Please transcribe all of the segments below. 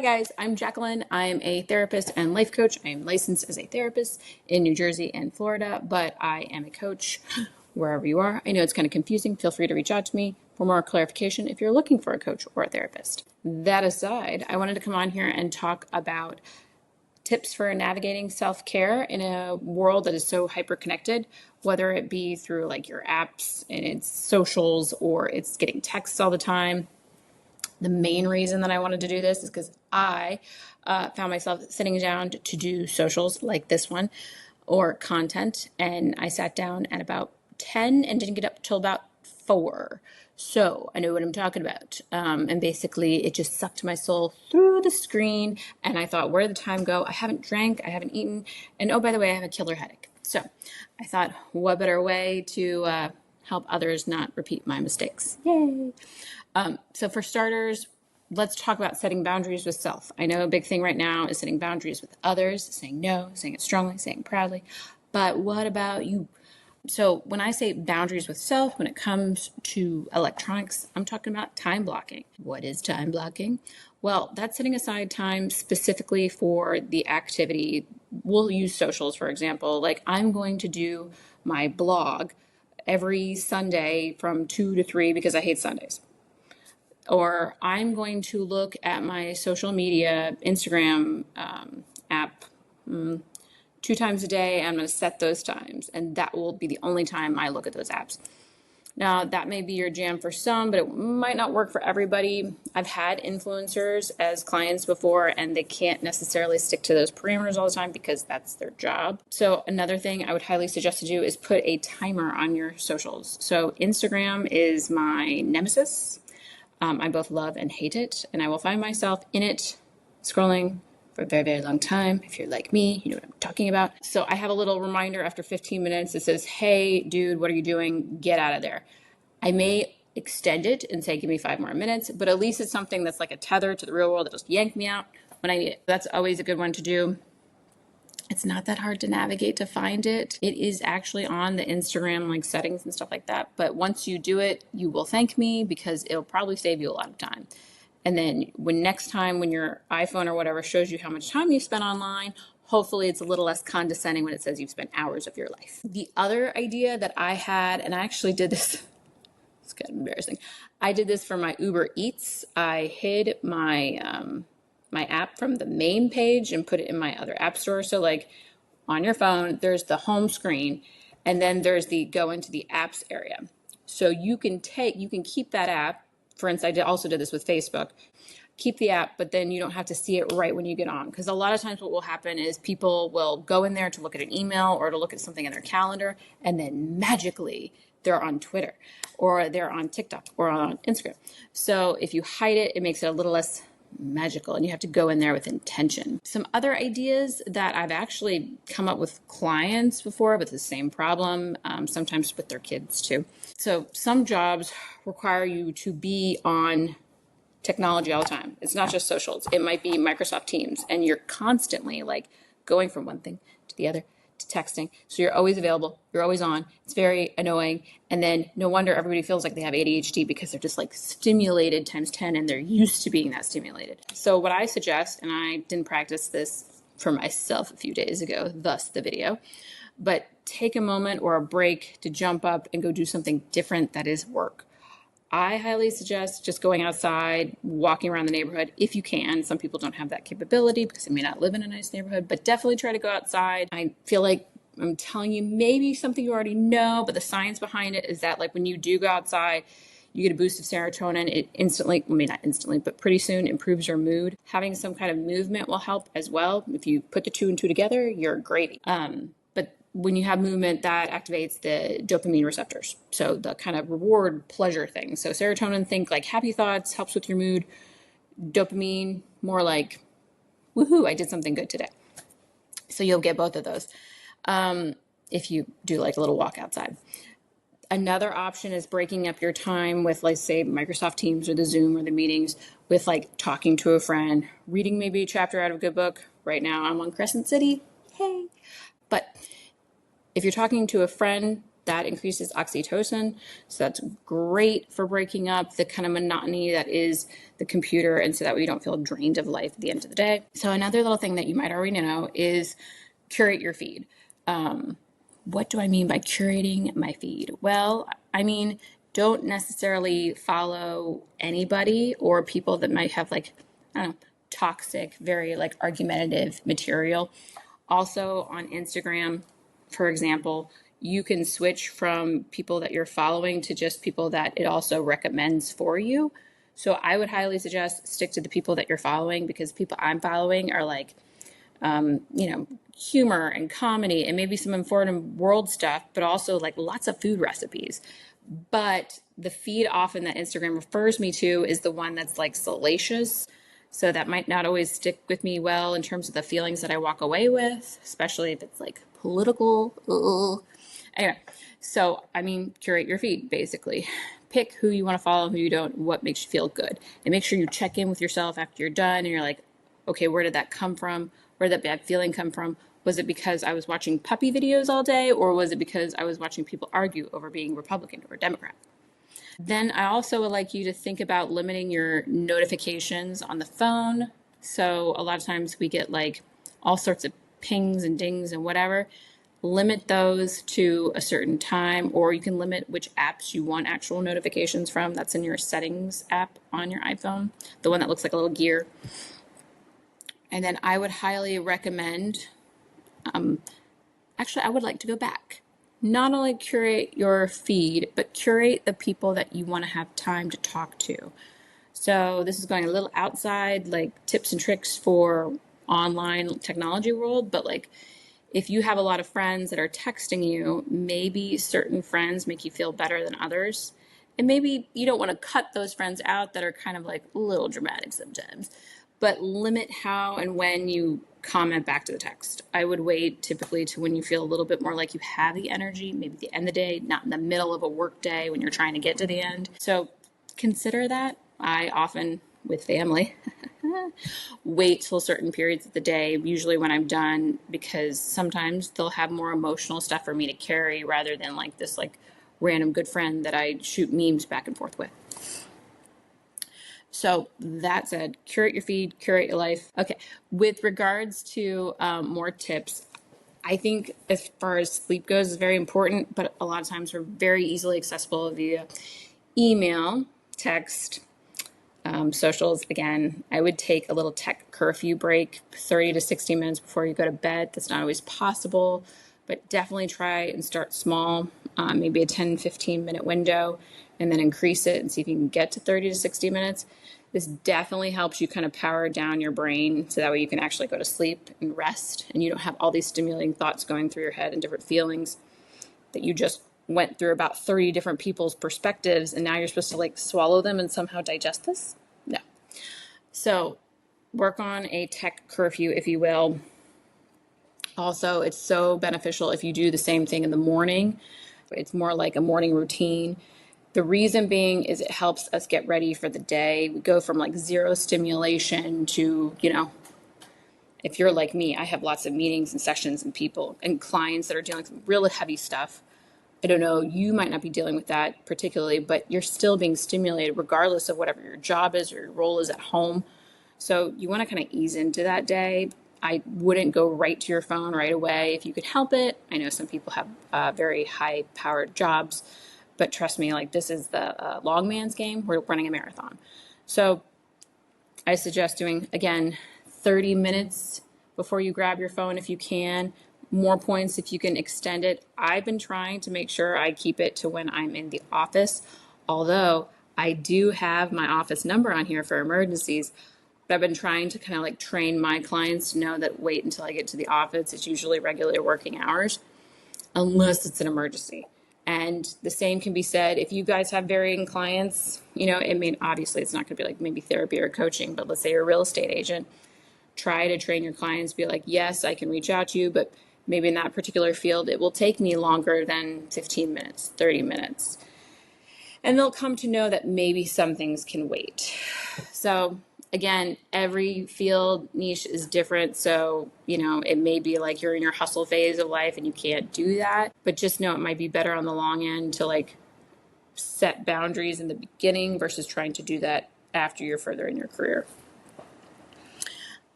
Hi guys, I'm Jacqueline. I'm a therapist and life coach. I am licensed as a therapist in New Jersey and Florida, but I am a coach wherever you are. I know it's kind of confusing. Feel free to reach out to me for more clarification if you're looking for a coach or a therapist. That aside, I wanted to come on here and talk about tips for navigating self-care in a world that is so hyper-connected, whether it be through like your apps and its socials or it's getting texts all the time. The main reason that I wanted to do this is because I found myself sitting down to do socials like this one or content, and I sat down at about 10 and didn't get up till about 4. So I know what I'm talking about. And basically, it just sucked my soul through the screen, and I thought, where did the time go? I haven't drank, I haven't eaten, and oh, by the way, I have a killer headache. So I thought, what better way to help others not repeat my mistakes? Yay! So for starters, let's talk about setting boundaries with self. I know a big thing right now is setting boundaries with others, saying no, saying it strongly, saying it proudly. But what about you? So when I say boundaries with self, when it comes to electronics, I'm talking about time blocking. What is time blocking? Well, that's setting aside time specifically for the activity. We'll use socials, for example. Like I'm going to do my blog every Sunday from 2 to 3 because I hate Sundays. Or I'm going to look at my social media, Instagram app 2 times a day. I'm going to set those times, and that will be the only time I look at those apps. Now, that may be your jam for some, but it might not work for everybody. I've had influencers as clients before, and they can't necessarily stick to those parameters all the time because that's their job. So another thing I would highly suggest to do is put a timer on your socials. So Instagram is my nemesis. I both love and hate it, and I will find myself in it scrolling for a very, very long time. If you're like me, you know what I'm talking about. So I have a little reminder after 15 minutes that says, hey, dude, what are you doing? Get out of there. I may extend it and say, give me 5 more minutes, but at least it's something that's like a tether to the real world that just yank me out when I need it. That's always a good one to do. It's not that hard to navigate to find it. It is actually on the Instagram like settings and stuff like that. But once you do it, you will thank me because it'll probably save you a lot of time. And then when next time when your iPhone or whatever shows you how much time you've spent online, hopefully it's a little less condescending when it says you've spent hours of your life. The other idea that I had, and I actually did this, it's kind of embarrassing. I did this for my Uber Eats. I hid my app from the main page and put it in my other app store. So like on your phone, there's the home screen and then there's the go into the apps area. So you can keep that app. For instance, I also did this with Facebook. Keep the app, but then you don't have to see it right when you get on. Because a lot of times what will happen is people will go in there to look at an email or to look at something in their calendar, and then magically they're on Twitter or they're on TikTok or on Instagram. So if you hide it, it makes it a little less magical, and you have to go in there with intention. Some other ideas that I've actually come up with clients before with the same problem, sometimes with their kids too. So some jobs require you to be on technology all the time. It's not just socials. It might be Microsoft Teams, and you're constantly like going from one thing to the other to texting. So you're always available. You're always on. It's very annoying. And then no wonder everybody feels like they have ADHD because they're just like stimulated times 10 and they're used to being that stimulated. So what I suggest, and I didn't practice this for myself a few days ago, thus the video, but take a moment or a break to jump up and go do something different that is work. I highly suggest just going outside, walking around the neighborhood if you can. Some people don't have that capability because they may not live in a nice neighborhood, but definitely try to go outside. I feel like I'm telling you maybe something you already know, but the science behind it is that like when you do go outside, you get a boost of serotonin. It instantly, well, maybe not instantly, but pretty soon improves your mood. Having some kind of movement will help as well. If you put the 2 and 2 together, you're gravy. But when you have movement, that activates the dopamine receptors. So the kind of reward pleasure thing. So serotonin, think like happy thoughts, helps with your mood. Dopamine, more like, woohoo, I did something good today. So you'll get both of those if you do like a little walk outside. Another option is breaking up your time with, like, say, Microsoft Teams or the Zoom or the meetings with like talking to a friend, reading maybe a chapter out of a good book. Right now I'm on Crescent City. Hey. But if you're talking to a friend, That increases oxytocin. So that's great for breaking up the kind of monotony that is the computer. And so that way you don't feel drained of life at the end of the day. So another little thing that you might already know is curate your feed. What do I mean by curating my feed? Well, I mean, don't necessarily follow anybody or people that might have like, I don't know, toxic, very like argumentative material. Also on Instagram, for example, you can switch from people that you're following to just people that it also recommends for you. So I would highly suggest stick to the people that you're following, because people I'm following are like, humor and comedy and maybe some informative world stuff, but also like lots of food recipes. But the feed often that Instagram refers me to is the one that's like salacious. So that might not always stick with me well in terms of the feelings that I walk away with, especially if it's like political. Ugh. Anyway, so I mean, curate your feed basically. Pick who you want to follow, who you don't, what makes you feel good. And make sure you check in with yourself after you're done and you're like, okay, where did that come from? Where did that bad feeling come from? Was it because I was watching puppy videos all day, or was it because I was watching people argue over being Republican or Democrat? Then I also would like you to think about limiting your notifications on the phone. So a lot of times we get like all sorts of pings and dings and whatever. Limit those to a certain time, or you can limit which apps you want actual notifications from. That's in your settings app on your iPhone, the one that looks like a little gear. And then I would highly recommend, actually, I would like to go back. Not only curate your feed, but curate the people that you want to have time to talk to. So this is going a little outside, like tips and tricks for online technology world, but like if you have a lot of friends that are texting you, maybe certain friends make you feel better than others. And maybe you don't want to cut those friends out that are kind of like a little dramatic sometimes, but limit how and when you comment back to the text. I would wait typically to when you feel a little bit more like you have the energy, maybe at the end of the day, not in the middle of a work day when you're trying to get to the end. So consider that. I often, with family, wait till certain periods of the day, usually when I'm done, because sometimes they'll have more emotional stuff for me to carry rather than like this like random good friend that I shoot memes back and forth with. So that said, curate your feed, curate your life. Okay, with regards to more tips, I think as far as sleep goes is very important, but a lot of times we're very easily accessible via email, text, socials. Again, I would take a little tech curfew break, 30 to 60 minutes before you go to bed. That's not always possible, but definitely try and start small, maybe a 10, 15-minute window, and then increase it and see if you can get to 30 to 60 minutes. This definitely helps you kind of power down your brain so that way you can actually go to sleep and rest, and you don't have all these stimulating thoughts going through your head and different feelings that you just went through about 30 different people's perspectives, and now you're supposed to like swallow them and somehow digest this? No. So work on a tech curfew, if you will. Also, it's so beneficial if you do the same thing in the morning. It's more like a morning routine. The reason being is it helps us get ready for the day. We go from like zero stimulation to, if you're like me, I have lots of meetings and sessions and people and clients that are dealing with really heavy stuff. I don't know, you might not be dealing with that particularly, but you're still being stimulated regardless of whatever your job is or your role is at home. So you want to kind of ease into that day. I wouldn't go right to your phone right away if you could help it. I know some people have very high powered jobs, but trust me, like this is the long man's game. We're running a marathon. So I suggest doing, again, 30 minutes before you grab your phone if you can. More points if you can extend it. I've been trying to make sure I keep it to when I'm in the office, although I do have my office number on here for emergencies. But I've been trying to kind of like train my clients to know that wait until I get to the office. It's usually regular working hours, unless it's an emergency. And the same can be said if you guys have varying clients, obviously it's not going to be like maybe therapy or coaching, but let's say you're a real estate agent, try to train your clients, be like, yes, I can reach out to you, but maybe in that particular field, it will take me longer than 15 minutes, 30 minutes. And they'll come to know that maybe some things can wait. So Again, every field niche is different. So, it may be like you're in your hustle phase of life and you can't do that, but just know it might be better on the long end to like set boundaries in the beginning versus trying to do that after you're further in your career.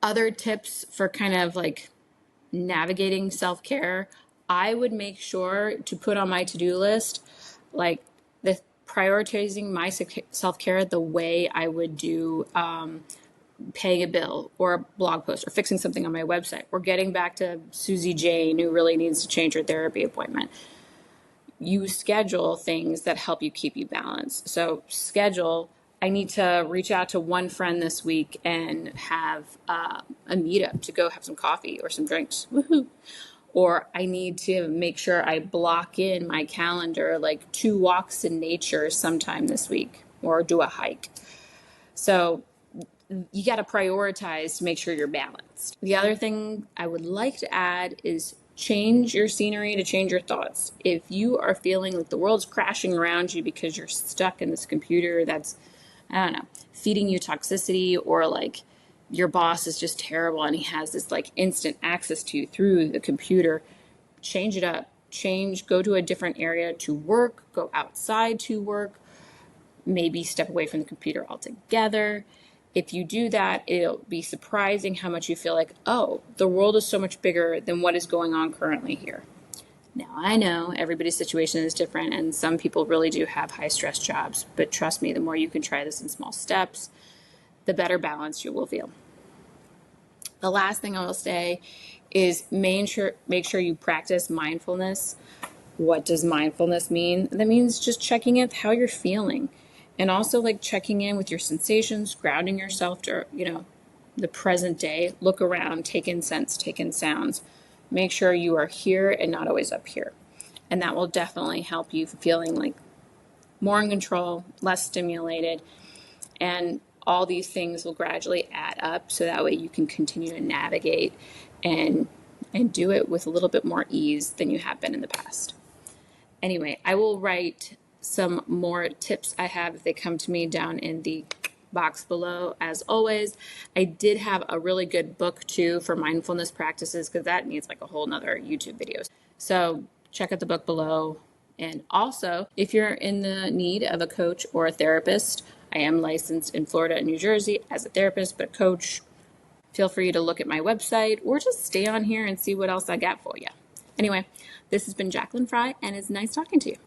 Other tips for kind of like navigating self-care, I would make sure to put on my to-do list like the prioritizing my self-care the way I would do paying a bill or a blog post or fixing something on my website or getting back to Susie Jane who really needs to change her therapy appointment. You schedule things that help you keep you balanced. So schedule, I need to reach out to one friend this week and have a meetup to go have some coffee or some drinks. Woohoo. Or I need to make sure I block in my calendar like 2 walks in nature sometime this week or do a hike. So you got to prioritize to make sure you're balanced. The other thing I would like to add is change your scenery to change your thoughts. If you are feeling like the world's crashing around you because you're stuck in this computer that's, I don't know, feeding you toxicity, or like your boss is just terrible and he has this like instant access to you through the computer, change it up. Go to a different area to work, go outside to work, maybe step away from the computer altogether. If you do that, it'll be surprising how much you feel like, oh, the world is so much bigger than what is going on currently here. Now, I know everybody's situation is different and some people really do have high stress jobs, but trust me, the more you can try this in small steps, the better balance you will feel. The last thing I will say is make sure you practice mindfulness. What does mindfulness mean? That means just checking in with how you're feeling. And also like checking in with your sensations, grounding yourself to, the present day. Look around, take in scents, take in sounds. Make sure you are here and not always up here. And that will definitely help you feeling like more in control, less stimulated. And all these things will gradually add up so that way you can continue to navigate and do it with a little bit more ease than you have been in the past. Anyway, I will write some more tips I have if they come to me down in the box below. As always, I did have a really good book too for mindfulness practices because that needs like a whole nother YouTube video. So check out the book below. And also, if you're in the need of a coach or a therapist, I am licensed in Florida and New Jersey as a therapist, but a coach. Feel free to look at my website or just stay on here and see what else I got for you. Anyway, this has been Jacqueline Fry, and it's nice talking to you.